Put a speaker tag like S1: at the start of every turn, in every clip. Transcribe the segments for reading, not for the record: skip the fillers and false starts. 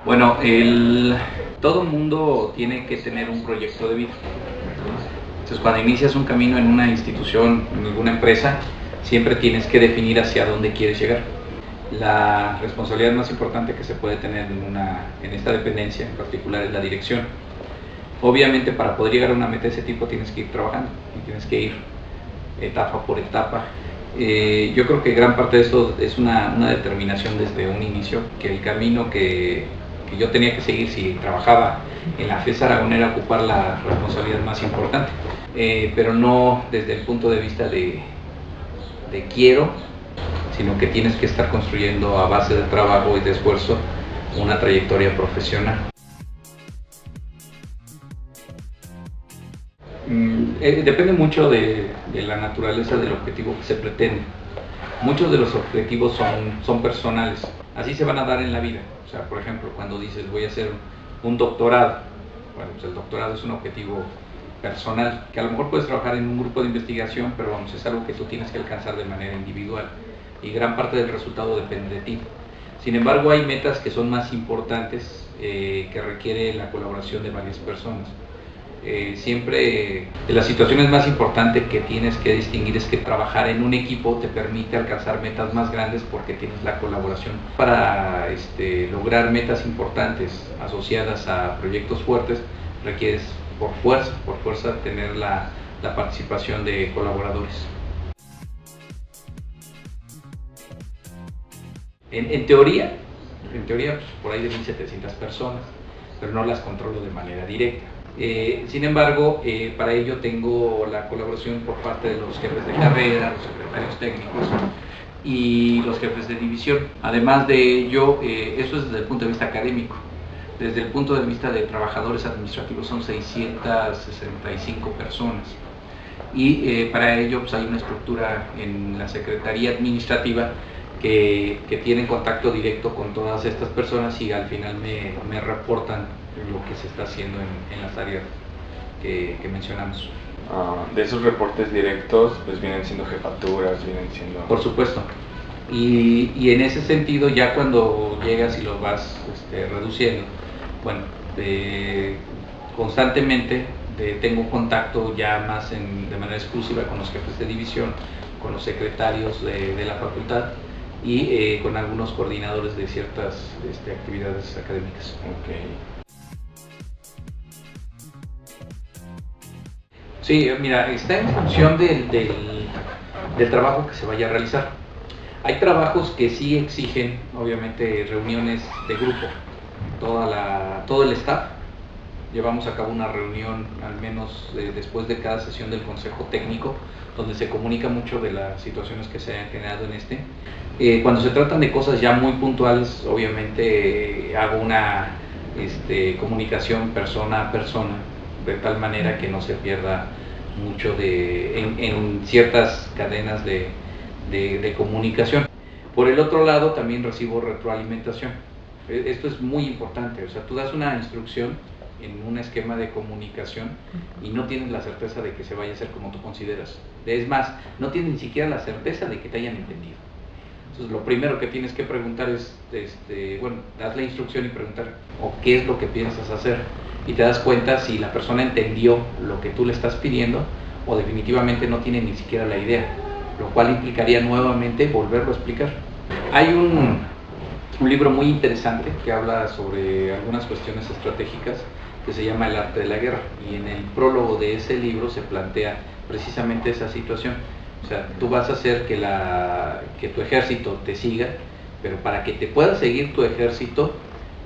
S1: Bueno, todo mundo tiene que tener un proyecto de vida. Entonces, cuando inicias un camino en una institución, en alguna empresa, siempre tienes que definir hacia dónde quieres llegar. La responsabilidad más importante que se puede tener en esta dependencia en particular es la dirección. Obviamente, para poder llegar a una meta de ese tipo tienes que ir trabajando y tienes que ir etapa por etapa. Yo creo que gran parte de esto es una determinación desde un inicio, que el camino que yo tenía que seguir si trabajaba en la FES Aragón era ocupar la responsabilidad más importante, pero no desde el punto de vista de quiero, sino que tienes que estar construyendo a base de trabajo y de esfuerzo una trayectoria profesional. Depende mucho de la naturaleza del objetivo que se pretende. Muchos de los objetivos son personales, así se van a dar en la vida. O sea, por ejemplo, cuando dices voy a hacer un doctorado, bueno, pues el doctorado es un objetivo personal, que a lo mejor puedes trabajar en un grupo de investigación, pero vamos, es algo que tú tienes que alcanzar de manera individual y gran parte del resultado depende de ti. Sin embargo, hay metas que son más importantes, que requiere la colaboración de varias personas. Siempre de las situaciones más importantes que tienes que distinguir es que trabajar en un equipo te permite alcanzar metas más grandes porque tienes la colaboración. Para lograr metas importantes asociadas a proyectos fuertes requieres por fuerza tener la participación de colaboradores. En teoría pues, por ahí de 1.700 personas, pero no las controlo de manera directa. Sin embargo, para ello tengo la colaboración por parte de los jefes de carrera, los secretarios técnicos y los jefes de división. Además de ello, eso es desde el punto de vista académico. Desde el punto de vista de trabajadores administrativos son 665 personas. Y para ello pues, hay una estructura en la Secretaría Administrativa que tienen contacto directo con todas estas personas y al final me reportan lo que se está haciendo en las áreas que mencionamos.
S2: De esos reportes directos, pues vienen siendo jefaturas, vienen siendo...
S1: Por supuesto. Y en ese sentido, ya cuando llegas y lo vas reduciendo, bueno, constantemente tengo contacto ya más de manera exclusiva con los jefes de división, con los secretarios de la facultad y con algunos coordinadores de ciertas actividades académicas.
S2: Okay.
S1: Sí, mira, está en función del trabajo que se vaya a realizar. Hay trabajos que sí exigen, obviamente, reuniones de grupo. Todo el staff llevamos a cabo una reunión, al menos después de cada sesión del consejo técnico, donde se comunica mucho de las situaciones que se hayan generado en cuando se tratan de cosas ya muy puntuales, obviamente hago una comunicación persona a persona, de tal manera que no se pierda mucho en ciertas cadenas de comunicación. Por el otro lado, también recibo retroalimentación. Esto es muy importante, o sea, tú das una instrucción en un esquema de comunicación y no tienes la certeza de que se vaya a hacer como tú consideras. Es más, no tienes ni siquiera la certeza de que te hayan entendido. Entonces, lo primero que tienes que preguntar es, bueno, das la instrucción y preguntar, ¿o qué es lo que piensas hacer? Y te das cuenta si la persona entendió lo que tú le estás pidiendo o definitivamente no tiene ni siquiera la idea, lo cual implicaría nuevamente volverlo a explicar. Hay un libro muy interesante que habla sobre algunas cuestiones estratégicas que se llama El arte de la guerra, y en el prólogo de ese libro se plantea precisamente esa situación. O sea, tú vas a hacer que tu ejército te siga, pero para que te pueda seguir tu ejército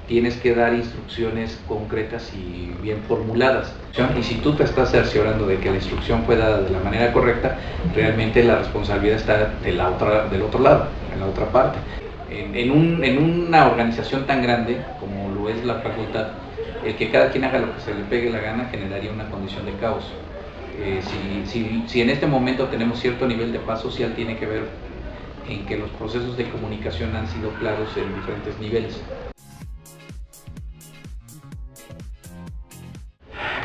S1: tienes que dar instrucciones concretas y bien formuladas. Y si tú te estás cerciorando de que la instrucción fue dada de la manera correcta, realmente la responsabilidad está del otro lado, en la otra parte. En una organización tan grande como lo es la facultad, el que cada quien haga lo que se le pegue la gana generaría una condición de caos. Si en este momento tenemos cierto nivel de paz social, tiene que ver en que los procesos de comunicación han sido claros en diferentes niveles.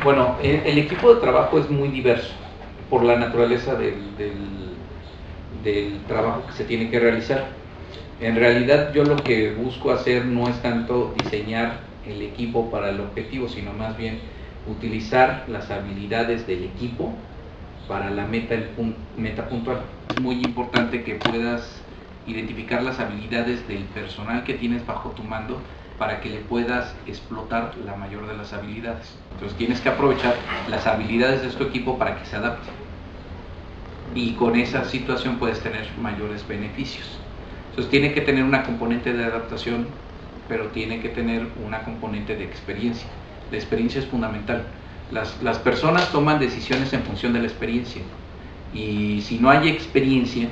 S1: Bueno, el equipo de trabajo es muy diverso por la naturaleza del trabajo que se tiene que realizar. En realidad yo lo que busco hacer no es tanto diseñar el equipo para el objetivo, sino más bien utilizar las habilidades del equipo para la meta puntual. Es muy importante que puedas identificar las habilidades del personal que tienes bajo tu mando para que le puedas explotar la mayor de las habilidades. Entonces tienes que aprovechar las habilidades de tu equipo para que se adapte. Y con esa situación puedes tener mayores beneficios. Entonces tiene que tener una componente de adaptación, pero tiene que tener una componente de experiencia. La experiencia es fundamental. Las personas toman decisiones en función de la experiencia. Y si no hay experiencia,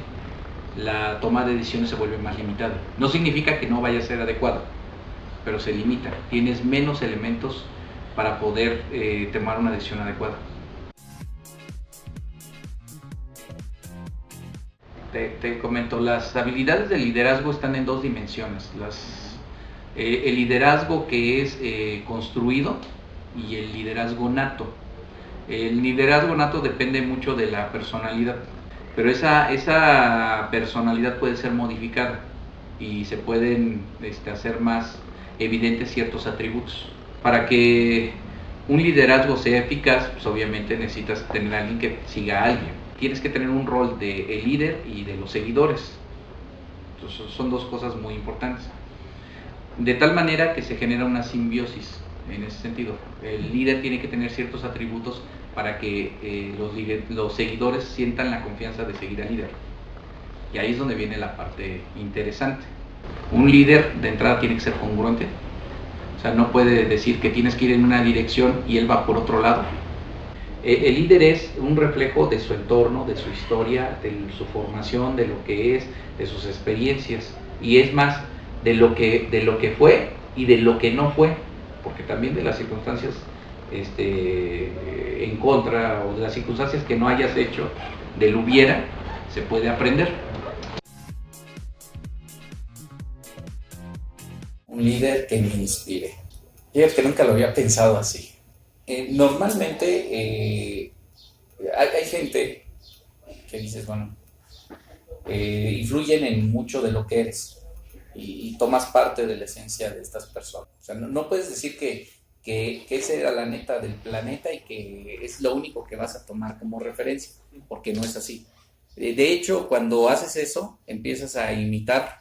S1: la toma de decisiones se vuelve más limitada. No significa que no vaya a ser adecuada, pero se limita. Tienes menos elementos para poder tomar una decisión adecuada. Te comento, las habilidades de liderazgo están en dos dimensiones. El liderazgo que es construido y el liderazgo nato. El liderazgo nato depende mucho de la personalidad, pero esa personalidad puede ser modificada y se pueden hacer más evidentes ciertos atributos. Para que un liderazgo sea eficaz, pues obviamente necesitas tener a alguien que siga a alguien. Tienes que tener un rol de el líder y de los seguidores. Entonces, son dos cosas muy importantes. De tal manera que se genera una simbiosis en ese sentido. El líder tiene que tener ciertos atributos para que los seguidores sientan la confianza de seguir al líder. Y ahí es donde viene la parte interesante. Un líder de entrada tiene que ser congruente. O sea, no puede decir que tienes que ir en una dirección y él va por otro lado. El líder es un reflejo de su entorno, de su historia, de su formación, de lo que es, de sus experiencias. Y es más, de lo que fue y de lo que no fue, porque también de las circunstancias en contra o de las circunstancias que no hayas hecho, del hubiera, se puede aprender.
S3: Un líder que me inspire. Fíjate que nunca lo había pensado así. Normalmente hay gente que dices, bueno, influyen en mucho de lo que eres y tomas parte de la esencia de estas personas. O sea, no puedes decir que esa era la neta del planeta y que es lo único que vas a tomar como referencia, porque no es así. De hecho, cuando haces eso, empiezas a imitar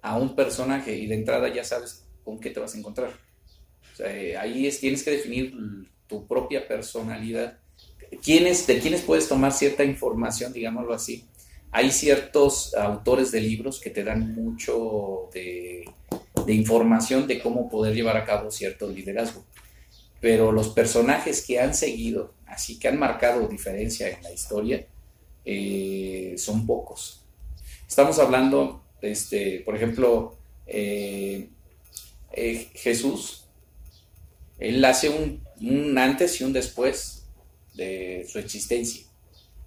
S3: a un personaje y de entrada ya sabes con qué te vas a encontrar. O sea, ahí tienes que definir tu propia personalidad. ¿De quiénes puedes tomar cierta información, digámoslo así? Hay ciertos autores de libros que te dan mucho de información de cómo poder llevar a cabo cierto liderazgo. Pero los personajes que han seguido, así que han marcado diferencia en la historia, son pocos. Estamos hablando, por ejemplo, Jesús. Él hace un antes y un después de su existencia,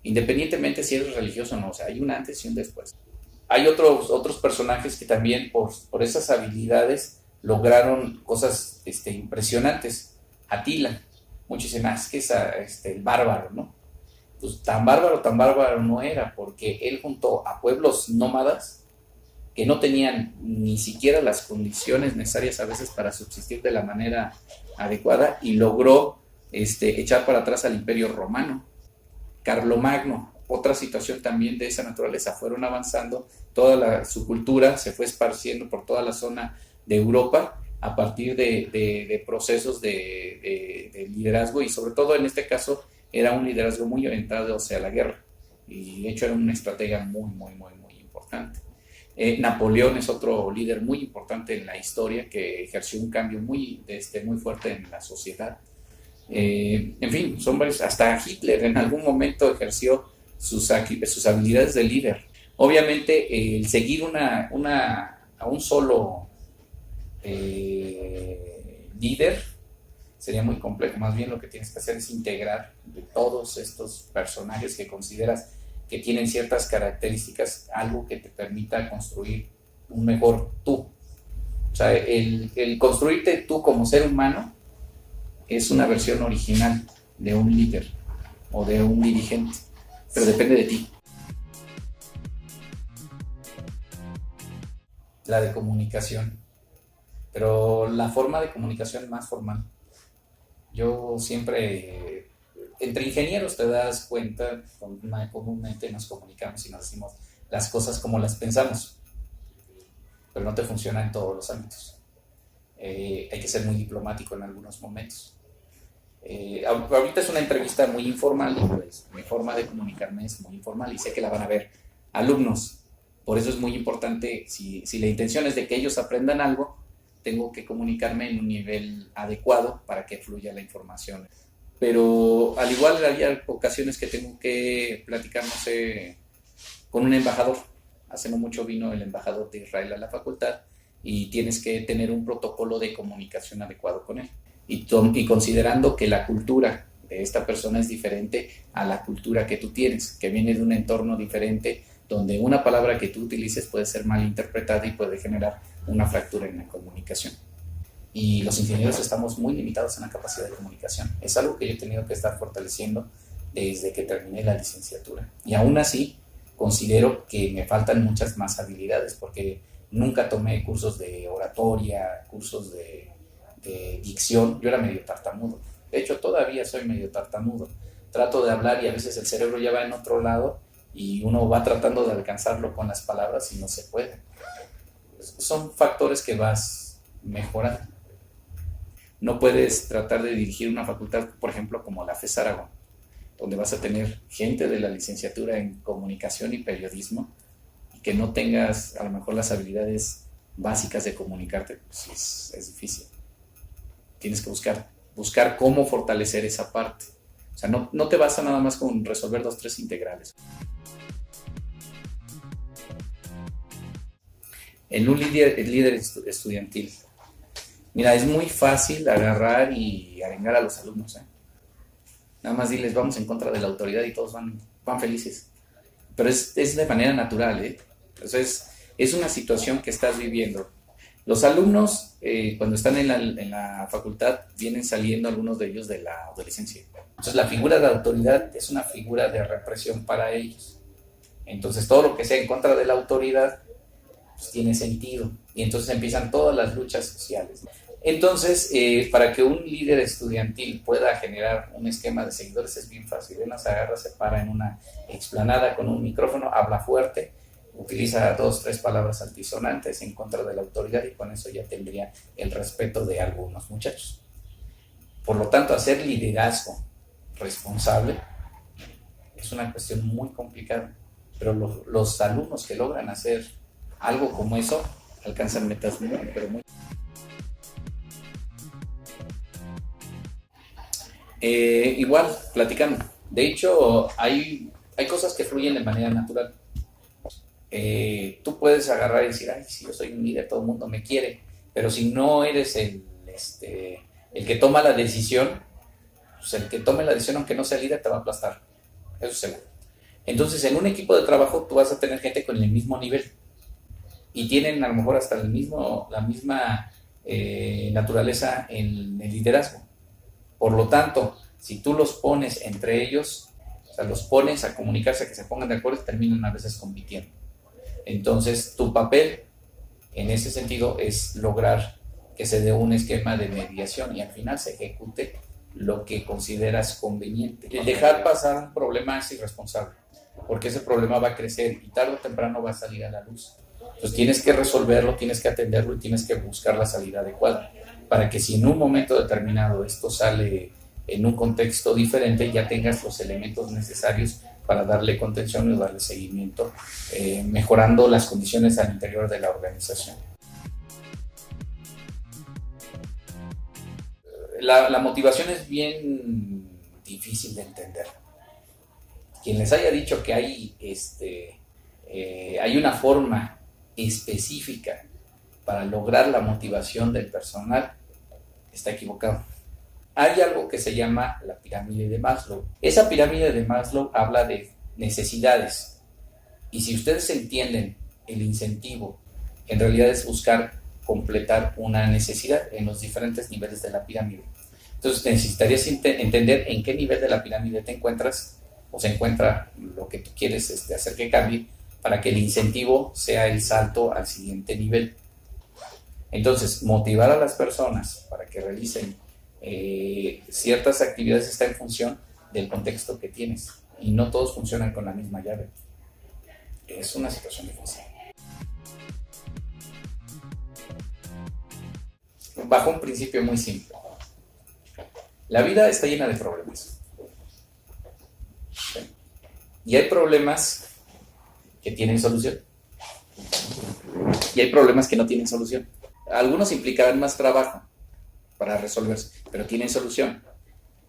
S3: independientemente si eres religioso o no. O sea, hay un antes y un después. Hay otros personajes que también por esas habilidades lograron cosas impresionantes. Atila, muchos dicen, es que es el bárbaro, ¿no? Pues tan bárbaro no era, porque él juntó a pueblos nómadas que no tenían ni siquiera las condiciones necesarias a veces para subsistir de la manera adecuada y logró echar para atrás al Imperio Romano. Carlomagno, otra situación también de esa naturaleza, fueron avanzando, su cultura se fue esparciendo por toda la zona de Europa a partir de procesos de liderazgo y sobre todo en este caso era un liderazgo muy orientado hacia la guerra y de hecho era una estratega muy importante. Napoleón es otro líder muy importante en la historia que ejerció un cambio muy fuerte en la sociedad. En fin, son varios. Hasta Hitler en algún momento ejerció sus habilidades de líder. Obviamente, el seguir a un solo líder sería muy complejo. Más bien lo que tienes que hacer es integrar de todos estos personajes que consideras que tienen ciertas características, algo que te permita construir un mejor tú. O sea, el construirte tú como ser humano es una versión original de un líder o de un dirigente, pero depende de ti. La de comunicación. Pero la forma de comunicación más formal, yo siempre, entre ingenieros te das cuenta, comúnmente nos comunicamos y nos decimos las cosas como las pensamos, pero no te funciona en todos los ámbitos. Hay que ser muy diplomático en algunos momentos. Ahorita es una entrevista muy informal y pues mi forma de comunicarme es muy informal y sé que la van a ver alumnos. Por eso es muy importante, si la intención es de que ellos aprendan algo, tengo que comunicarme en un nivel adecuado para que fluya la información. Pero al igual hay ocasiones que tengo que platicar, no sé, con un embajador. Hace no mucho vino el embajador de Israel a la facultad y tienes que tener un protocolo de comunicación adecuado con él. Y considerando que la cultura de esta persona es diferente a la cultura que tú tienes, que viene de un entorno diferente, donde una palabra que tú utilices puede ser mal interpretada y puede generar una fractura en la comunicación. Y los ingenieros estamos muy limitados en la capacidad de comunicación. Es algo que yo he tenido que estar fortaleciendo desde que terminé la licenciatura. Y aún así, considero que me faltan muchas más habilidades, porque nunca tomé cursos de oratoria, cursos de dicción. Yo era medio tartamudo. De hecho, todavía soy medio tartamudo. Trato de hablar y a veces el cerebro ya va en otro lado y uno va tratando de alcanzarlo con las palabras y no se puede. Son factores que vas mejorando. No puedes tratar de dirigir una facultad, por ejemplo, como la FES Aragón, donde vas a tener gente de la licenciatura en comunicación y periodismo y que no tengas a lo mejor las habilidades básicas de comunicarte, pues es difícil. Tienes que buscar cómo fortalecer esa parte. O sea, no te basta nada más con resolver 2, 3 integrales. En un líder estudiantil, mira, es muy fácil agarrar y arengar a los alumnos, ¿eh? Nada más diles, vamos en contra de la autoridad y todos van felices. Pero es de manera natural, ¿eh? Entonces, es una situación que estás viviendo. Los alumnos, cuando están en la facultad, vienen saliendo algunos de ellos de la adolescencia. Entonces, la figura de autoridad es una figura de represión para ellos. Entonces, todo lo que sea en contra de la autoridad, pues tiene sentido. Y entonces empiezan todas las luchas sociales. Entonces, para que un líder estudiantil pueda generar un esquema de seguidores es bien fácil. Él se agarra, se para en una explanada con un micrófono, habla fuerte, utiliza 2, 3 palabras altisonantes en contra de la autoridad y con eso ya tendría el respeto de algunos muchachos. Por lo tanto, hacer liderazgo responsable es una cuestión muy complicada, pero los alumnos que logran hacer algo como eso alcanzan metas muy, pero muy... Igual, platicando. De hecho, hay cosas que fluyen de manera natural. Tú puedes agarrar y decir, ay, si yo soy un líder, todo el mundo me quiere, pero si no eres el que toma la decisión, pues el que tome la decisión, aunque no sea líder, te va a aplastar. Eso es seguro. Entonces, en un equipo de trabajo, tú vas a tener gente con el mismo nivel y tienen a lo mejor hasta la misma naturaleza en el liderazgo. Por lo tanto, si tú los pones entre ellos, o sea, los pones a comunicarse, a que se pongan de acuerdo, terminan a veces compitiendo. Entonces, tu papel en ese sentido es lograr que se dé un esquema de mediación y al final se ejecute lo que consideras conveniente. El dejar pasar un problema es irresponsable, porque ese problema va a crecer y tarde o temprano va a salir a la luz. Entonces tienes que resolverlo, tienes que atenderlo y tienes que buscar la salida adecuada para que si en un momento determinado esto sale en un contexto diferente, ya tengas los elementos necesarios para darle contención y darle seguimiento, mejorando las condiciones al interior de la organización. La motivación es bien difícil de entender. Quien les haya dicho que hay una forma específica para lograr la motivación del personal, está equivocado. Hay algo que se llama la pirámide de Maslow. Esa pirámide de Maslow habla de necesidades. Y si ustedes entienden el incentivo, en realidad es buscar completar una necesidad en los diferentes niveles de la pirámide. Entonces necesitarías entender en qué nivel de la pirámide te encuentras o se encuentra lo que tú quieres hacer que cambie para que el incentivo sea el salto al siguiente nivel. Entonces, motivar a las personas para que realicen ciertas actividades está en función del contexto que tienes. Y no todos funcionan con la misma llave. Es una situación difícil. Bajo un principio muy simple. La vida está llena de problemas. ¿Sí? Y hay problemas que tienen solución. Y hay problemas que no tienen solución. Algunos implicarán más trabajo para resolverse, pero tienen solución.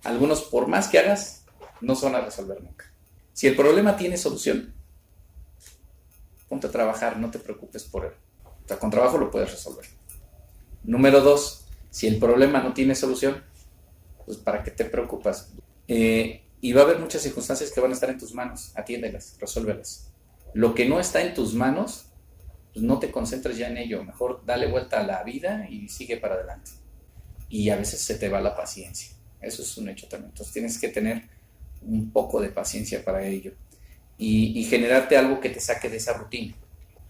S3: Algunos, por más que hagas, no se van a resolver nunca. Si el problema tiene solución, ponte a trabajar, no te preocupes por él. O sea, con trabajo lo puedes resolver. Número 2, si el problema no tiene solución, pues ¿para qué te preocupas? Y va a haber muchas circunstancias que van a estar en tus manos. Atiéndelas, resuélvelas. Lo que no está en tus manos, pues no te concentres ya en ello. Mejor dale vuelta a la vida y sigue para adelante. Y a veces se te va la paciencia. Eso es un hecho también. Entonces tienes que tener un poco de paciencia para ello. Y generarte algo que te saque de esa rutina.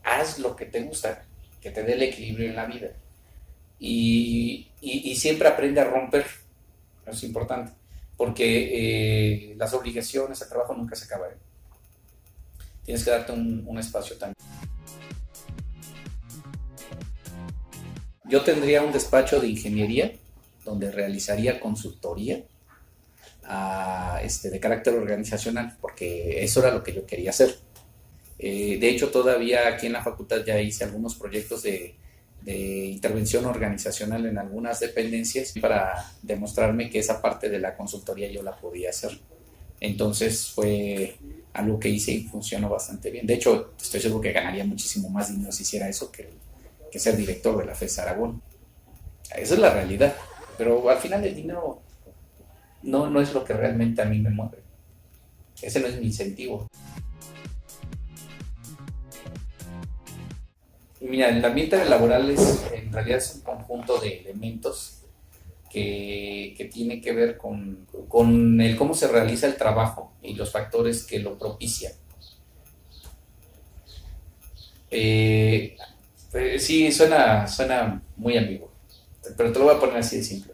S3: Haz lo que te gusta, que te dé el equilibrio en la vida. Y siempre aprende a romper. Eso es importante. Porque las obligaciones, el trabajo nunca se acaba. Tienes que darte un espacio también. Yo tendría un despacho de ingeniería donde realizaría consultoría de carácter organizacional, porque eso era lo que yo quería hacer. De hecho, todavía aquí en la facultad ya hice algunos proyectos de intervención organizacional en algunas dependencias para demostrarme que esa parte de la consultoría yo la podía hacer. Entonces fue algo que hice y funcionó bastante bien. De hecho, estoy seguro que ganaría muchísimo más dinero si hiciera eso que ser director de la FES Aragón. Esa es la realidad. Pero al final el dinero no es lo que realmente a mí me mueve. Ese no es mi incentivo. Mira, el ambiente laboral en realidad es un conjunto de elementos que tiene que ver con el cómo se realiza el trabajo y los factores que lo propician. Sí, suena muy ambiguo, pero te lo voy a poner así de simple.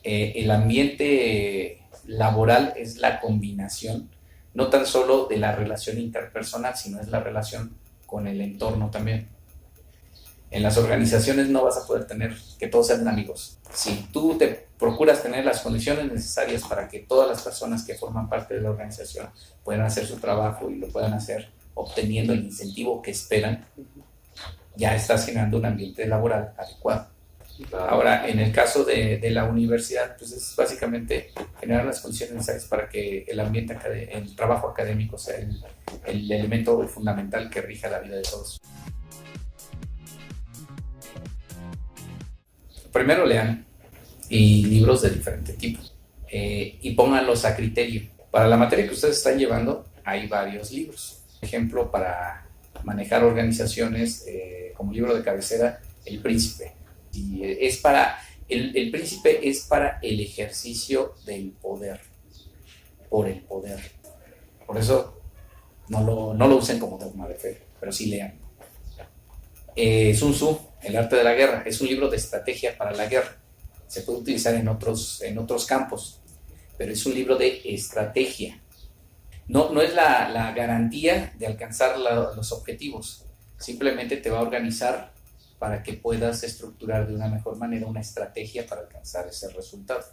S3: El ambiente laboral es la combinación no tan solo de la relación interpersonal, sino es la relación con el entorno también. En las organizaciones no vas a poder tener que todos sean amigos. Si tú te procuras tener las condiciones necesarias para que todas las personas que forman parte de la organización puedan hacer su trabajo y lo puedan hacer obteniendo el incentivo que esperan, ya estás generando un ambiente laboral adecuado. Ahora, en el caso de la universidad, pues es básicamente generar las condiciones necesarias para que el trabajo académico sea el elemento fundamental que rija la vida de todos. Primero lean libros de diferente tipo y pónganlos a criterio. Para la materia que ustedes están llevando, hay varios libros. Por ejemplo, para manejar organizaciones, como libro de cabecera, El Príncipe. Y el Príncipe es para el ejercicio del poder, por el poder. Por eso no lo usen como dogma de fe, pero sí lean. Sun Tzu, El Arte de la Guerra, es un libro de estrategia para la guerra. Se puede utilizar en otros campos, pero es un libro de estrategia. No es la garantía de alcanzar los objetivos, simplemente te va a organizar para que puedas estructurar de una mejor manera una estrategia para alcanzar ese resultado.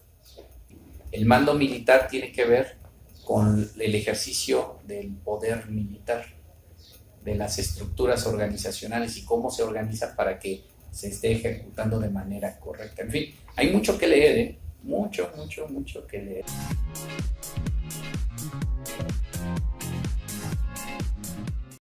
S3: El mando militar tiene que ver con el ejercicio del poder militar, de las estructuras organizacionales y cómo se organiza para que se esté ejecutando de manera correcta. En fin, hay mucho que leer, mucho que leer.